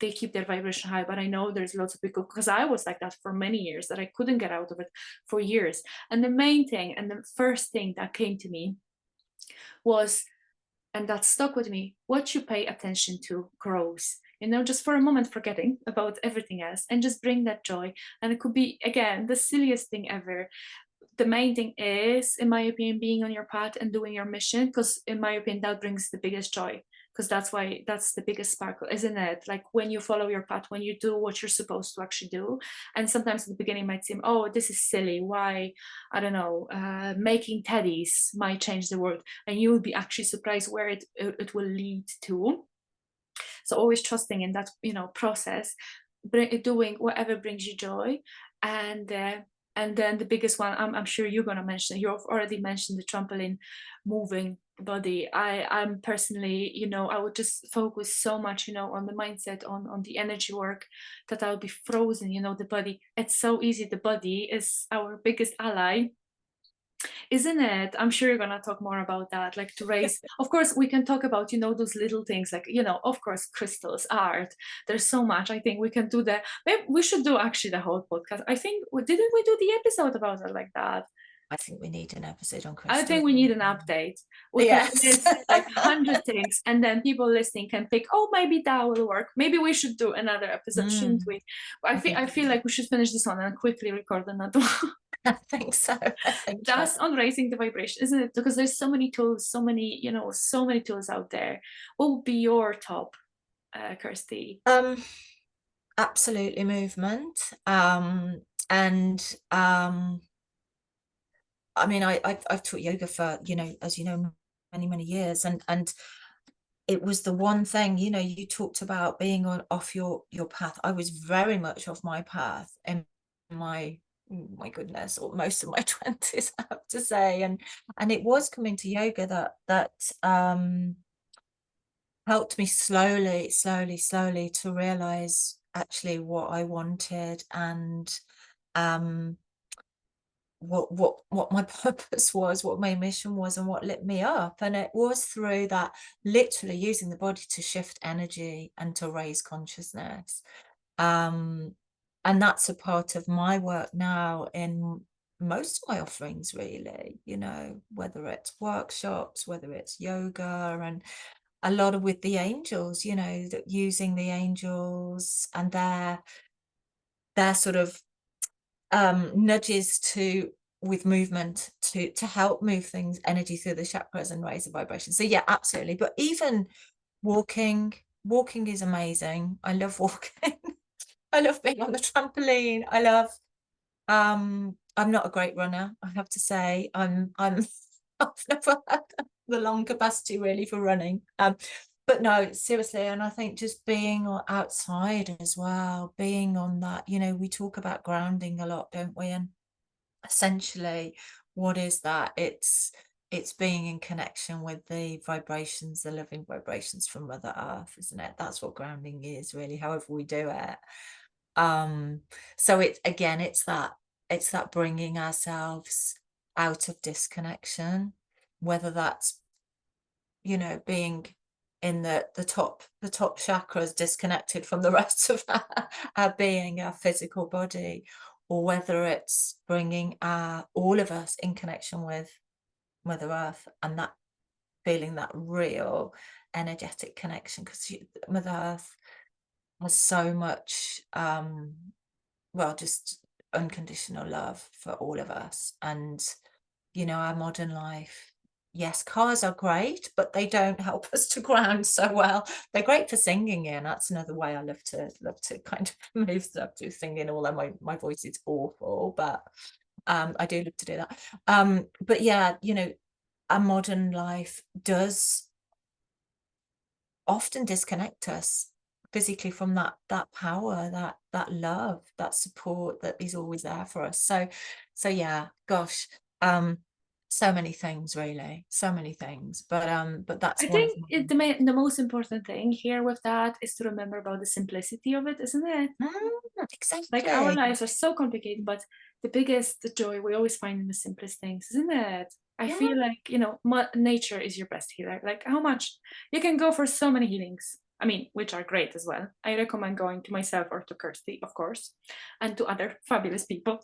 they keep their vibration high. But I know there's lots of people, because I was like that for many years, that I couldn't get out of it for years. And the main thing and the first thing that came to me was, and that stuck with me, what you pay attention to grows. Just for a moment forgetting about everything else and just bring that joy. And it could be, again, the silliest thing ever. The main thing is, in my opinion, being on your path and doing your mission, because in my opinion that brings the biggest joy, because that's the biggest sparkle, isn't it? Like when you follow your path, when you do what you're supposed to actually do. And sometimes at the beginning it might seem, oh, this is silly, why, I don't know, making teddies might change the world, and you will be actually surprised where it will lead to. So always trusting in that, process, doing whatever brings you joy. And then the biggest one, I'm sure you're going to mention, you've already mentioned the trampoline, moving body. I'm personally, I would just focus so much, on the mindset, on the energy work, that I would be frozen. The body, it's so easy. The body is our biggest ally, isn't it? I'm sure you're gonna talk more about that, like to raise. Of course, we can talk about, those little things, like, of course, crystals, art. There's so much. I think we can do that. Maybe we should do actually the whole podcast. I think, didn't we do the episode about it like that? I think we need an episode on I crystals. think we need an update. We can Yes. list like 100 things, and then people listening can pick, oh, maybe that will work. Maybe we should do another episode, shouldn't we? I feel like we should finish this one and quickly record another one. I think so. I think so. Just on raising the vibration, isn't it? Because there's so many tools, so many tools out there. What would be your top, Kirsty? Absolutely movement. And I mean, I've taught yoga for, as you know, many, many years, and it was the one thing, you know, you talked about being on off your path. I was very much off my path in my, my goodness, or most of my 20s, I have to say. And it was coming to yoga that helped me slowly to realize actually what I wanted, and um what my purpose was, what my mission was, and what lit me up. And it was through that, literally using the body to shift energy and to raise consciousness. um and that's a part of my work now in most of my offerings, really, you know, whether it's workshops, whether it's yoga, and a lot of with the angels, you know, that using the angels and their sort of nudges to with movement to help move things, energy through the chakras and raise the vibration. So yeah, absolutely. But even walking is amazing. I love walking. I love being on the trampoline. I love I'm not a great runner, I have to say. I'm I've never had the lung capacity really for running. But no, seriously, and I think just being outside as well, being on that, you know, we talk about grounding a lot, don't we? And essentially, what is that? It's being in connection with the vibrations, the living vibrations from Mother Earth, isn't it? That's what grounding is, really, however we do it. um so it again, it's that bringing ourselves out of disconnection, whether that's, you know, being in the top chakras, disconnected from the rest of our being, our physical body, or whether it's bringing all of us in connection with Mother Earth, and that feeling that real energetic connection, because Mother Earth has so much well, just unconditional love for all of us. And, you know, our modern life, yes, cars are great, but they don't help us to ground so well. They're great for singing in. That's another way I love to kind of move stuff to singing, although my voice is awful, but I do love to do that. But yeah, you know, our modern life does often disconnect us physically from that power, that love, that support that is always there for us. So yeah, gosh, um so many things, really, so many things, but I that's one of think my the most important thing here with that is to remember about the simplicity of it, isn't it? Like our exactly. lives are so complicated, but the biggest joy we always find in the simplest things, isn't it? I Yeah, feel like, you know, nature is your best healer. Like how much you can go for so many healings. I mean, which are great as well. I recommend going to myself or to Kirsty, of course, and to other fabulous people.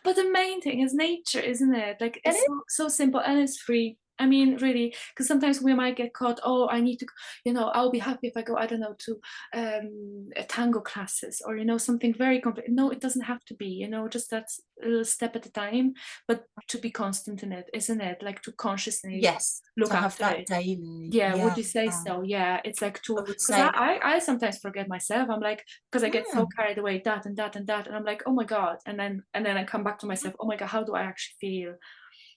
But the main thing is nature, isn't it? Like it it's is. so simple and it's free. I mean, really, because sometimes we might get caught. Oh, I need to, you know, I'll be happy if I go. I don't know, to tango classes or you know something very complex. No, it doesn't have to be. You know, just that little step at a time. But to be constant in it, isn't it? Like to consciously Yes, look to have after that it. daily. Yeah, would Yeah, you say so? Yeah, it's like I to would because say, I sometimes forget myself. I'm like because I get so mm, carried away that and that and that, and I'm like, oh my god, and then I come back to myself. Oh my god, how do I actually feel?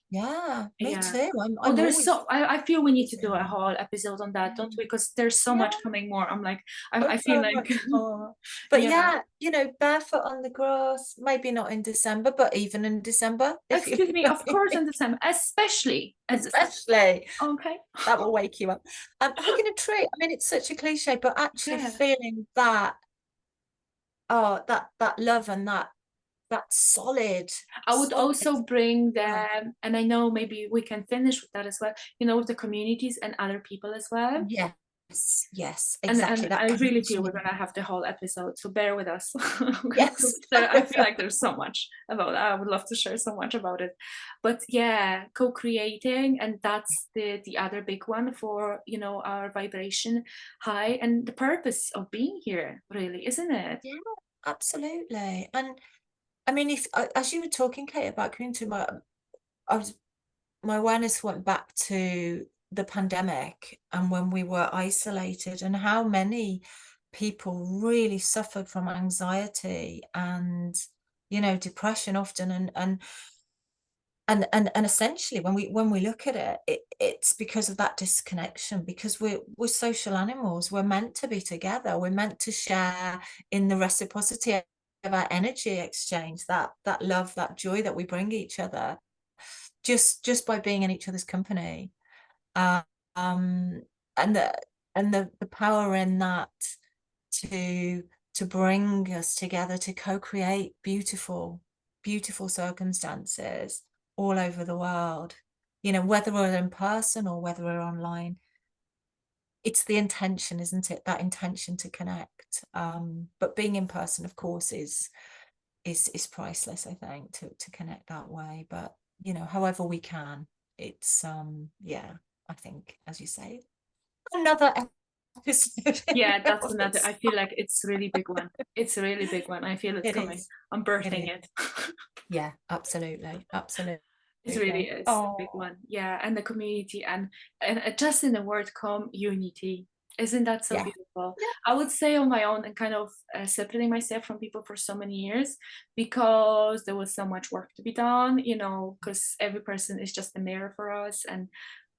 yeah, me Yeah. too. Oh, I'm there's always so I feel we need to do a whole episode on that, don't mm, we? Because there's so yeah. much coming more. I'm like, Oh, I feel so like, much more. But yeah. yeah, you know, barefoot on the grass, maybe not in December, but even in December, if you Excuse me, know of what course I mean, in December, especially in December. especially Okay. that will wake you up. Hugging a tree, I mean, it's such a cliche, but actually Yeah. feeling that, oh, that love and that solid, I would solid also bring love. them, and I know maybe we can finish with that as well, you know, with the communities and other people as well. Yes, yes, And exactly. That I really feel we're connection. gonna have the whole episode, so bear with us. Yes. I feel like there's so much about that. I would love to share so much about it. But yeah, co-creating, and that's the other big one for, you know, our vibration high and the purpose of being here, really, isn't it? Yeah, absolutely. And I mean, if as you were talking, Kate, about community, I was my awareness went back to the pandemic and when we were isolated, and how many people really suffered from anxiety and, you know, depression often. And and essentially when we look at it, it's because of that disconnection, because we're social animals. We're meant to be together. We're meant to share in the reciprocity of our energy exchange, that love, that joy that we bring each other, just by being in each other's company. Um, and the power in that to bring us together, to co-create beautiful circumstances all over the world, whether we're in person or whether we're online. It's the intention, isn't it? That intention to connect. But being in person, of course, is priceless, I think, to connect that way. But however we can, it's yeah, I think, as you say, another episode. Yeah, that's another. I feel like it's a really big one. It's a really big one. I feel it's It coming. is. I'm It birthing is. it. Yeah, absolutely. It really Absolutely. is a big Oh, one. Yeah, and the community and just in the word come unity. Isn't that so yeah. beautiful? Yeah. I would say on my own and kind of separating myself from people for so many years because there was so much work to be done, because every person is just a mirror for us. And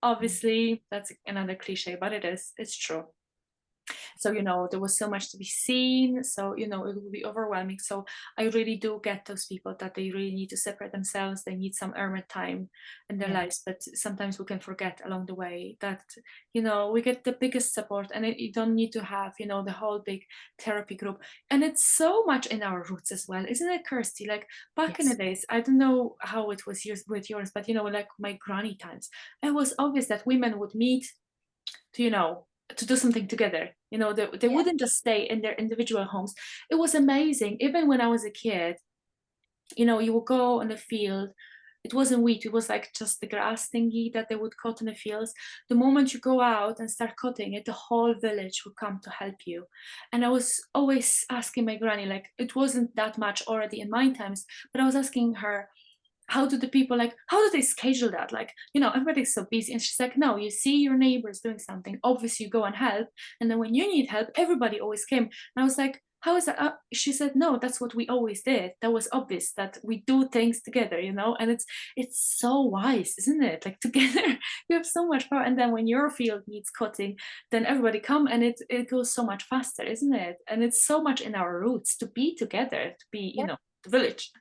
obviously, that's another cliche, but it's true. So there was so much to be seen, so it would be overwhelming. So I really do get those people that they really need to separate themselves, they need some hermit time in their Yeah. lives, but sometimes we can forget along the way that we get the biggest support, and you don't need to have the whole big therapy group. And it's so much in our roots as well, isn't it, Kirsty? Like back in the Yes. days, I don't know how it was used with yours, but like my granny times, it was obvious that women would meet to to do something together. They Yeah. wouldn't just stay in their individual homes. It was amazing. Even when I was a kid, you would go on the field. It wasn't wheat, it was like just the grass thingy that they would cut in the fields. The moment you go out and start cutting it, the whole village would come to help you. And I was always asking my granny, like, it wasn't that much already in my times, but I was asking her, how do the people, like, how do they schedule that, like, everybody's so busy. And she's like, no, you see your neighbors doing something, obviously you go and help, and then when you need help, everybody always came. And I was like, how is that? She said, no, that's what we always did. That was obvious that we do things together, and it's so wise, isn't it? Like together you have so much power. And then when your field needs cutting, then everybody come, and it goes so much faster, isn't it? And it's so much in our roots to be together, to be Yeah. the village.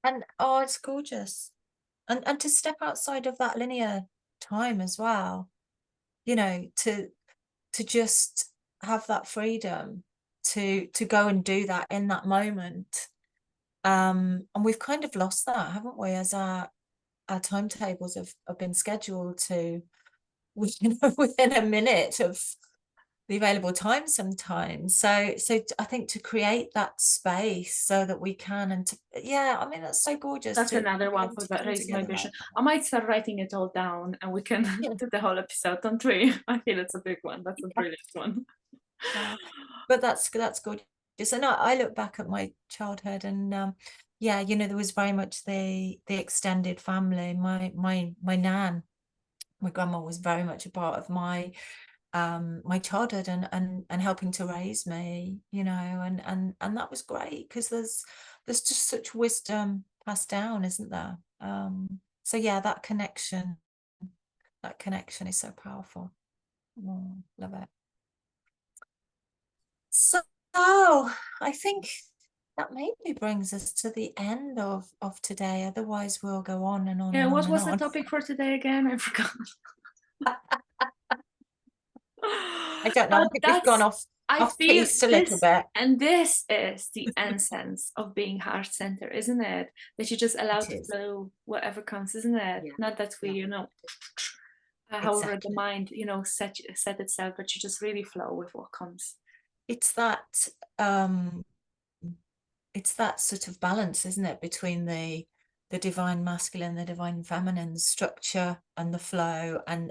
And oh, it's gorgeous. And to step outside of that linear time as well, to just have that freedom to go and do that in that moment. And we've kind of lost that, haven't we, as our timetables have been scheduled to within a minute of the available time sometimes. So I think to create that space so that we can, and yeah, I mean, that's so gorgeous That's to another be one able for to the come raising together vibration. like I might start writing it all down and we can that. do the whole episode, don't we? I feel it's a big one. That's a Yeah. brilliant one. Yeah. But that's gorgeous. And I look back at my childhood, and yeah, there was very much the extended family. My nan, my grandma, was very much a part of my childhood, and helping to raise me, and that was great, because there's just such wisdom passed down, isn't there? So yeah, that connection is so powerful. Oh, love it. So I think that maybe brings us to the end of today. Otherwise, we'll go on and on Yeah, and on what and was the on. topic for today again? I forgot. I don't know. I But think we've gone that's, I off feel piece a little this, bit. and this is the essence of being heart center, isn't it? That you just allow It to is. flow whatever comes, isn't it? Yeah. Not that we, Yeah. however the Exactly. mind, set itself, but you just really flow with what comes. It's that um it's that sort of balance, isn't it, between the divine masculine, the divine feminine structure, and the flow, and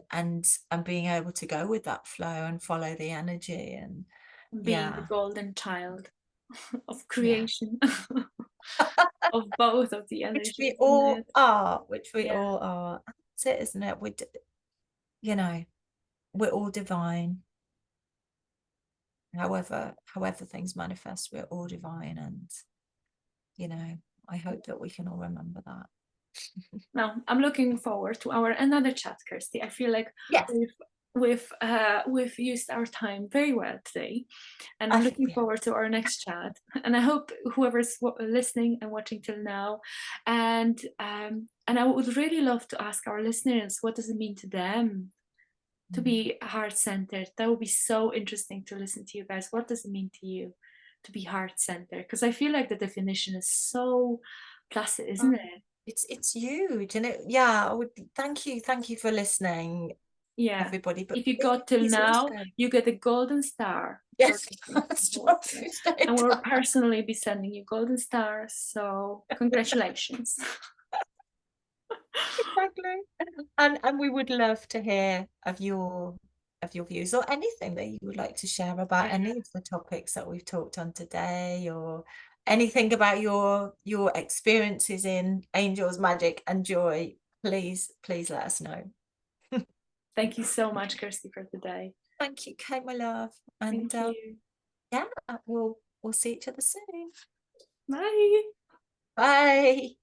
being able to go with that flow and follow the energy. And Being the yeah. golden child of Yeah. creation, of both of the Which we energies, isn't all it? are, which we Yeah. all are. That's it, isn't it? You know, we're all divine. However things manifest, we're all divine. And, I hope that we can all remember that. Now I'm looking forward to our another chat, Kirsty. I feel like Yes, we've used our time very well today, and I I'm think looking we have. forward to our next chat. And I hope whoever's listening and watching till now, and I would really love to ask our listeners, what does it mean to them to Mm. be heart-centered? That would be so interesting to listen to you guys. What does it mean to you to be heart-centered? Because I feel like the definition is so placid, isn't Oh, it? it's huge, and yeah, I would thank you for listening, Yeah. everybody, but If you got till please now, also, you get a golden star for yes, listening to the that's whole what thing. you said. And we'll personally be sending you golden stars. So congratulations. Exactly. And we would love to hear of your views, or anything that you would like to share about Yeah. any of the topics that we've talked on today, or anything about your experiences in angels, magic, and joy. Please let us know. Thank you so much, Kirsty, for today. Thank you, Kate, my love. And Thank you. yeah, we'll see each other soon. Bye. Bye.